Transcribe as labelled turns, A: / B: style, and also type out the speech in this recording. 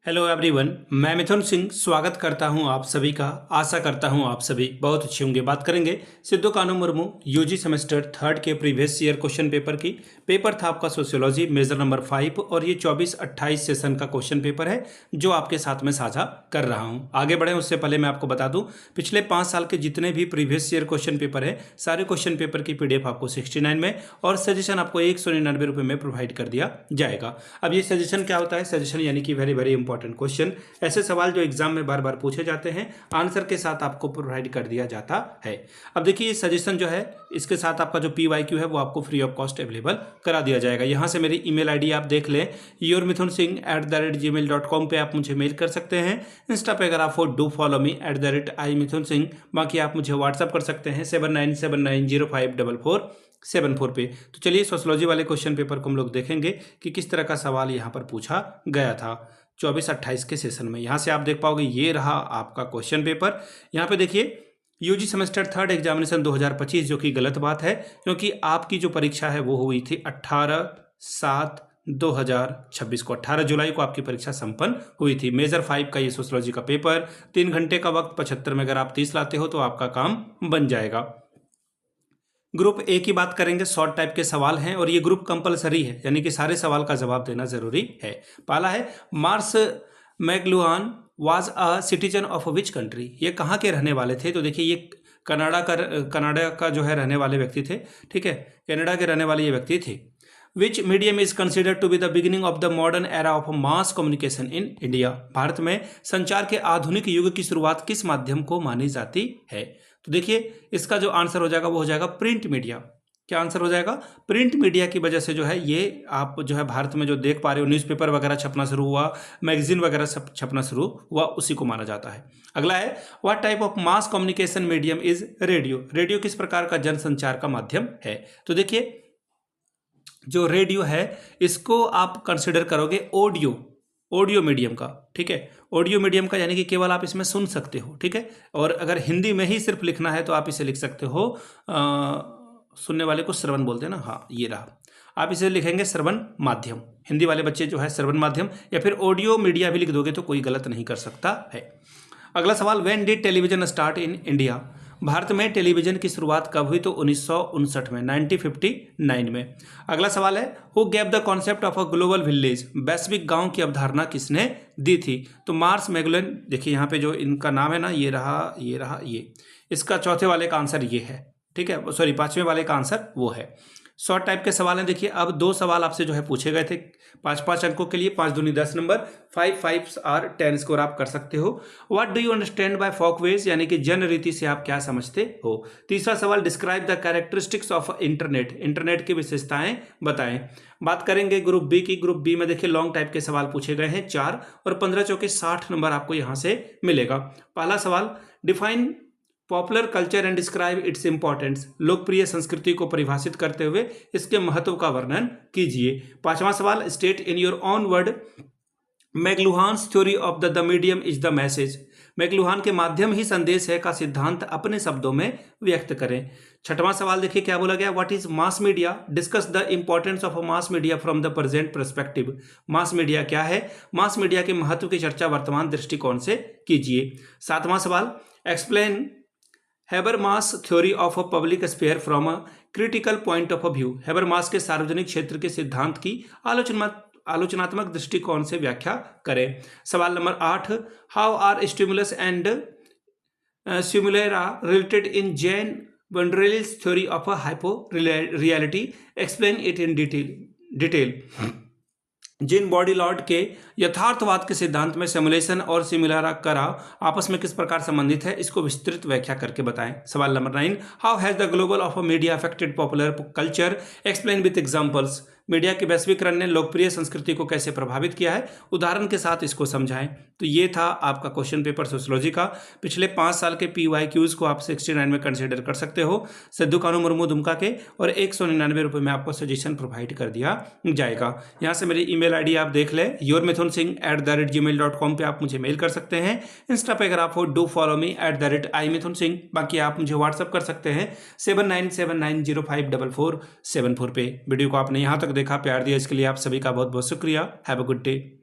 A: Hello everyone, मैं मिथुन सिंह स्वागत करता हूं आप सभी का। आशा करता हूं आप सभी बहुत अच्छे होंगे। बात करेंगे Sidhu Kanhu Murmu UG semester third के प्रीवियस ईयर क्वेश्चन पेपर की। पेपर था आपका सोशियोलॉजी मेजर नंबर 5 और ये 24-28 सेशन का क्वेश्चन पेपर है जो आपके साथ में साझा कर रहा हूं। आगे बढ़े उससे पहले मैं आपको बता दूं, पिछले 5 साल के जितने भी प्रीवियस ईयर क्वेश्चन पेपर है सारे क्वेश्चन पेपर की PDF आपको 69 में और सजेशन आपको 199 रुपये में प्रोवाइड कर दिया जाएगा। अब ये सजेशन क्या होता है? सजेशन यानी कि वेरी वेरी इंपॉर्टेंट क्वेश्चन, ऐसे सवाल जो एग्जाम में बार बार पूछे जाते हैं, आंसर के साथ आपको प्रोवाइड कर दिया जाता है। अब देखिए सजेशन जो है इसके साथ आपका जो PYQ है वो आपको फ्री ऑफ कॉस्ट अवेलेबल करा दिया जाएगा। यहां से मेरी ईमेल आईडी आप देख लें, yourmithunsingh@gmail.com पे आप मुझे मेल कर सकते हैं। इंस्टा पे अगर आप हो डू फॉलो मी @imithunsingh। बाकी आप मुझे व्हाट्सअप कर सकते हैं 7979054474 पे। तो चलिए सोशियोलॉजी वाले क्वेश्चन पेपर को हम लोग देखेंगे कि किस तरह का सवाल यहाँ पर पूछा गया था 24-28 के सेशन में। यहाँ से आप देख पाओगे ये रहा आपका क्वेश्चन पेपर। यहाँ पे देखिए यूजी सेमेस्टर थर्ड एग्जामिनेशन 2025, जो कि गलत बात है क्योंकि आपकी जो परीक्षा है वो हुई थी 18/7/2026 को। 18 जुलाई को आपकी परीक्षा संपन्न हुई थी। मेजर 5 का ये सोशियोलॉजी का पेपर, 3 घंटे का वक्त, 75 में अगर आप 30 लाते हो तो आपका काम बन जाएगा। ग्रुप ए की बात करेंगे, शॉर्ट टाइप के सवाल हैं और ये ग्रुप कंपलसरी है, यानी कि सारे सवाल का जवाब देना जरूरी है। पहला है Marshall McLuhan was a citizen of which country? ये कहाँ के रहने वाले थे? तो देखिए ये कनाडा का जो है रहने वाले व्यक्ति थे। ठीक है, कनाडा के रहने वाले ये व्यक्ति थे। Which medium is considered to be the beginning of the modern era of mass communication in India? Bharat में संचार के आधुनिक युग की शुरुआत किस माध्यम को मानी जाती है? तो देखिए इसका जो आंसर हो जाएगा वो हो जाएगा प्रिंट मीडिया। क्या आंसर हो जाएगा? प्रिंट मीडिया की वजह से जो है ये आप जो है भारत में जो देख पा रहे हो, न्यूज़पेपर वगैरह छपना शुरू हुआ, मैगजीन वगैरह सब छपना शुरू हुआ, उसी को माना जाता है। अगला है what type of mass communication medium is radio? Radio किस प्रकार का जनसंचार का माध्यम है? तो देखिए जो रेडियो है इसको आप कंसिडर करोगे ऑडियो मीडियम का। ठीक है, ऑडियो मीडियम का यानी कि केवल आप इसमें सुन सकते हो। ठीक है, और अगर हिंदी में ही सिर्फ लिखना है तो आप इसे लिख सकते हो, सुनने वाले को श्रवण बोलते हैं ना, हाँ ये रहा, आप इसे लिखेंगे श्रवण माध्यम। हिंदी वाले बच्चे जो है श्रवण माध्यम या फिर ऑडियो मीडिया भी लिख दोगे तो कोई गलत नहीं कर सकता है। अगला सवाल, when did television start in India? Bharat में टेलीविजन की शुरुआत कब हुई? तो 1959 में, 1959 में। अगला सवाल है who gave the concept of a global village? वैश्विक गांव की अवधारणा किसने दी थी? तो मार्स मैगुलन। देखिए यहाँ पे जो इनका नाम है ना, ये रहा ये, इसका चौथे वाले का आंसर ये है। ठीक है, सॉरी 5वें वाले का आंसर वो है। शॉर्ट टाइप के सवाल हैं। देखिए अब 2 सवाल आपसे जो है पूछे गए थे 5-5 अंकों के लिए, 5 दूनी 10 नंबर, 5 और 10 स्कोर आप कर सकते हो। What do you understand by Folkways? यानी कि जन रीति से आप क्या समझते हो? तीसरा सवाल, describe the characteristics of internet? Internet की विशेषताएं बताएं। बात करेंगे ग्रुप बी की। ग्रुप बी में देखिए लॉन्ग टाइप के सवाल पूछे गए हैं 4 और 15 चौके 60 नंबर आपको यहां से मिलेगा। पहला सवाल, define popular culture and describe its importance? लोकप्रिय संस्कृति को परिभाषित करते हुए इसके महत्व का वर्णन कीजिए। 5वां सवाल, state in your own word McLuhan's theory of the medium is the message? McLuhan के माध्यम ही संदेश है का सिद्धांत अपने शब्दों में व्यक्त करें। 6वां सवाल देखिए क्या बोला गया, what is mass media? Discuss the importance of mass media from the present perspective? Mass media क्या है? मास मीडिया के महत्व की चर्चा वर्तमान दृष्टिकोण से कीजिए। 7वां सवाल, explain Habermas theory of a public sphere from a critical point of view? Habermas के सार्वजनिक क्षेत्र के सिद्धांत की आलोचनात्मक दृष्टिकोण से व्याख्या करें। सवाल नंबर 8, how are stimulus and simulacra related in Jean Baudrillard's theory of a hypo reality? Explain it in detail. Jean Baudrillard के यथार्थवाद के सिद्धांत में सिमुलेशन और सिमुलेरा करा आपस में किस प्रकार संबंधित है, इसको विस्तृत व्याख्या करके बताएं। सवाल number 9, how has the global of media affected popular culture? Explain with examples. Media के वैश्वीकरण ने लोकप्रिय संस्कृति को कैसे प्रभावित किया है, उदाहरण के साथ इसको समझाएं। तो ये था आपका क्वेश्चन पेपर सोशियोलॉजी का। पिछले 5 साल के PYQs को आप 69 में कंसिडर कर सकते हो सिद्धू कान्हू मुर्मू दुमका के, और 199 रुपये में आपको सजेशन प्रोवाइड कर दिया जाएगा। यहाँ से मेरी ईमेल आईडी आप देख लें, yourmithunsingh@gmail.com पे आप मुझे मेल कर सकते हैं। इंस्टा पे अगर आप हो डू फॉलो मी @imithunsingh। बाकी आप मुझे व्हाट्सअप कर सकते हैं 7979054474 पे। वीडियो को आपने यहाँ तक देखा, प्यार दिया, इसके लिए आप सभी का बहुत बहुत शुक्रिया। Have a good day.